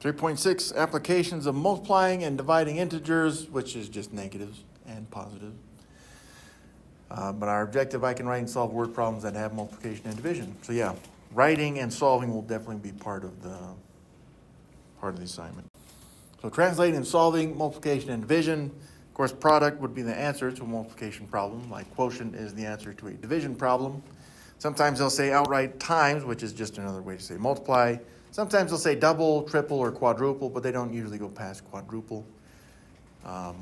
3.6, applications of multiplying and dividing integers, which is just negatives and positives. But our objective, I can write and solve word problems that have multiplication and division. So yeah, writing and solving will definitely be part of the assignment. So translating and solving multiplication and division. Of course, product would be the answer to a multiplication problem, like quotient is the answer to a division problem. Sometimes they'll say outright times, which is just another way to say multiply. Sometimes they'll say double, triple, or quadruple, but they don't usually go past quadruple,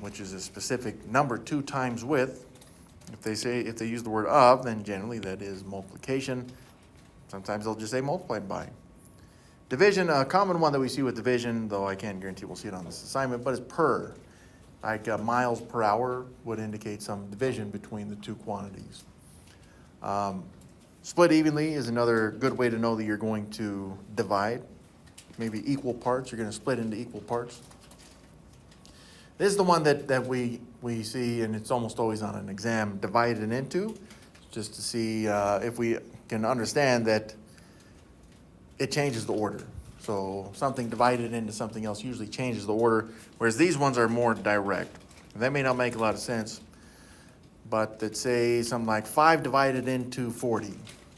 which is a specific number 2 times with. If they use the word of, then generally that is multiplication. Sometimes they'll just say multiplied by. Division, a common one that we see with division, though I can't guarantee we'll see it on this assignment, but it's per. Like miles per hour would indicate some division between the two quantities. Split evenly is another good way to know that you're going to divide. Maybe equal parts, you're going to split into equal parts. This is the one that we see, and it's almost always on an exam, divided into, just to see if we can understand that it changes the order. So something divided into something else usually changes the order, whereas these ones are more direct. That may not make a lot of sense, but let's say something like 5 divided into 40.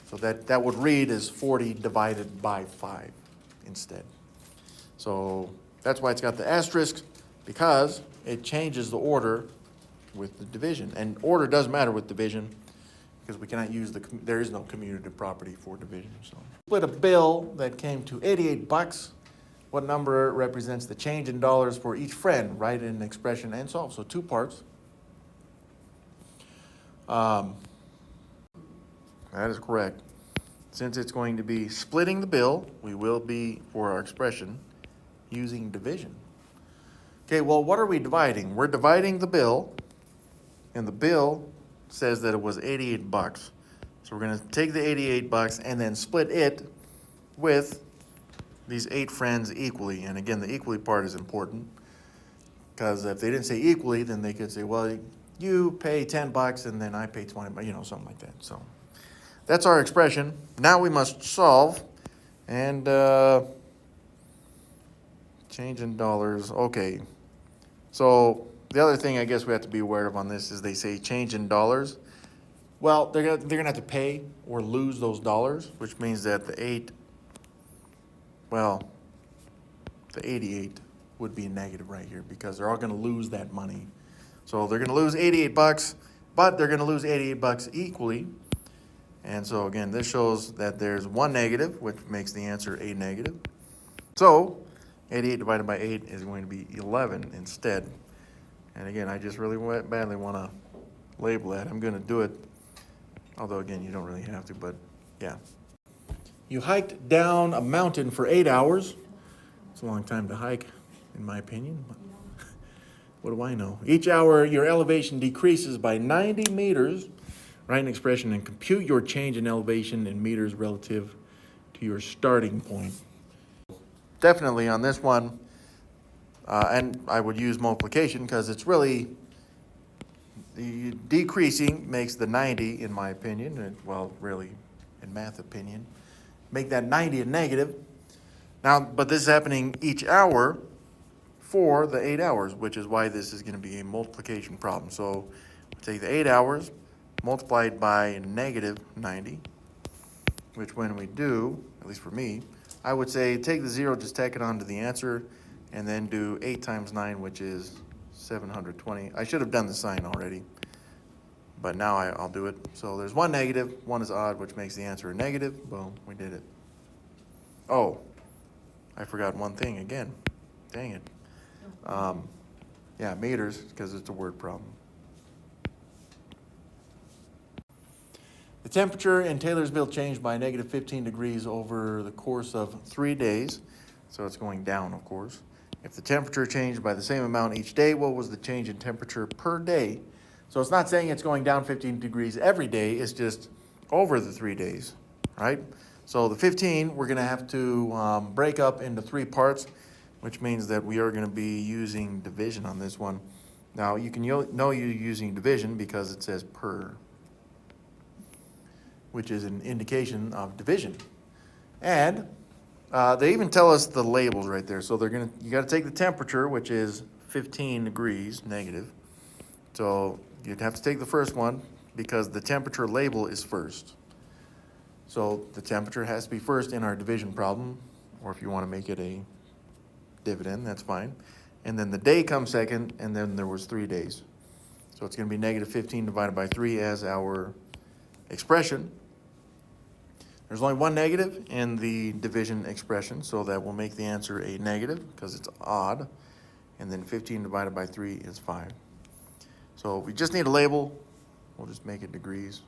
So that would read as 40 divided by 5 instead. So that's why it's got the asterisk, because it changes the order with the division. And order does matter with division, because we cannot use there is no commutative property for division. So split a bill that came to $88. What number represents the change in dollars for each friend? Write in an expression and solve. So 2 parts. That is correct. Since it's going to be splitting the bill, we will be, for our expression, using division. Okay, well, what are we dividing? We're dividing the bill, and the bill says that it was $88. So we're going to take the $88 and then split it with these 8 friends equally. And again, the equally part is important, because if they didn't say equally, then they could say, well, you pay $10 and then I pay $20, something like that. So that's our expression. Now we must solve and change in dollars. Okay. So the other thing I guess we have to be aware of on this is they say change in dollars. Well, they're gonna have to pay or lose those dollars, which means that the 88 would be negative right here, because they're all gonna lose that money. So they're gonna lose $88, but they're gonna lose $88 equally. And so again, this shows that there's 1 negative, which makes the answer a negative. So 88 divided by 8 is going to be 11 instead. And again, I just really badly want to label that. I'm going to do it, although again, you don't really have to, but yeah. You hiked down a mountain for 8 hours. It's a long time to hike, in my opinion. What do I know? Each hour, your elevation decreases by 90 meters. Write an expression and compute your change in elevation in meters relative to your starting point. Definitely on this one, and I would use multiplication, because it's really, the decreasing makes the 90, in my opinion, and well, really, in math opinion, make that 90 a negative. Now, but this is happening each hour for the 8 hours, which is why this is going to be a multiplication problem. So take the 8 hours, multiplied by negative 90, which when we do, at least for me, I would say take the 0, just tack it on to the answer, and then do 8 times 9, which is 720. I should have done the sign already, but now I'll do it. So there's 1 negative, 1 is odd, which makes the answer a negative. Boom, we did it. Oh, I forgot one thing again. Dang it. Yeah, meters, because it's a word problem. The temperature in Taylorsville changed by negative 15 degrees over the course of 3 days. So it's going down, of course. If the temperature changed by the same amount each day, what was the change in temperature per day? So it's not saying it's going down 15 degrees every day. It's just over the 3 days, right? So the 15, we're going to have to break up into 3 parts, which means that we are going to be using division on this one. Now, you can know you're using division because it says per, which is an indication of division. And They even tell us the labels right there. So you got to take the temperature, which is 15 degrees negative. So you'd have to take the first one because the temperature label is first. So the temperature has to be first in our division problem, or if you want to make it a dividend, that's fine. And then the day comes second, and then there was 3 days. So it's going to be negative 15 divided by 3 as our expression. There's only one negative in the division expression, so that will make the answer a negative because it's odd. And then 15 divided by 3 is 5. So we just need a label. We'll just make it degrees.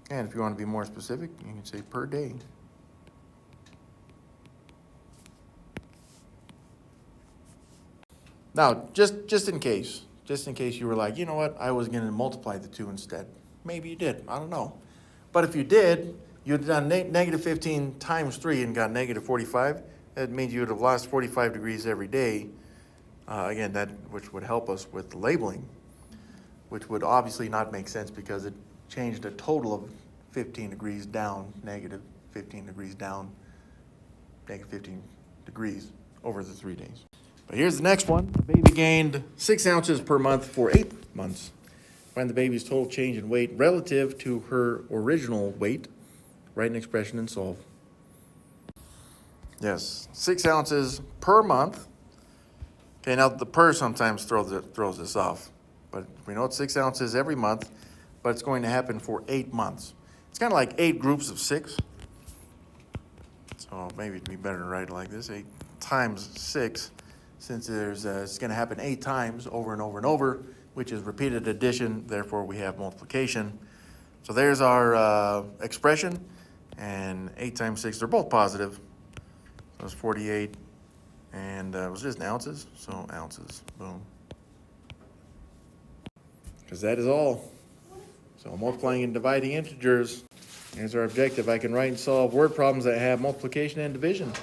And if you want to be more specific, you can say per day. Now, just in case you were like, you know what, I was going to multiply the 2 instead. Maybe you did, I don't know. But if you did, you'd done negative 15 times 3 and got negative 45. That means you would have lost 45 degrees every day. Again, which would help us with the labeling, which would obviously not make sense because it changed a total of 15 degrees down, negative 15 degrees down, negative 15 degrees over the 3 days. But here's the next one. The baby gained 6 ounces per month for 8 months. Find the baby's total change in weight relative to her original weight. Write an expression and solve. Yes, 6 ounces per month. Okay, now the per sometimes throws this off. But we know it's 6 ounces every month, but it's going to happen for 8 months. It's kind of like 8 groups of 6. So maybe it'd be better to write it like this, 8 times 6. Since it's going to happen 8 times over and over and over, which is repeated addition, therefore we have multiplication. So there's our expression, and 8 times 6, they're both positive. So it's 48, and it was just ounces, so ounces, boom. Because that is all. So multiplying and dividing integers, here's our objective. I can write and solve word problems that have multiplication and division.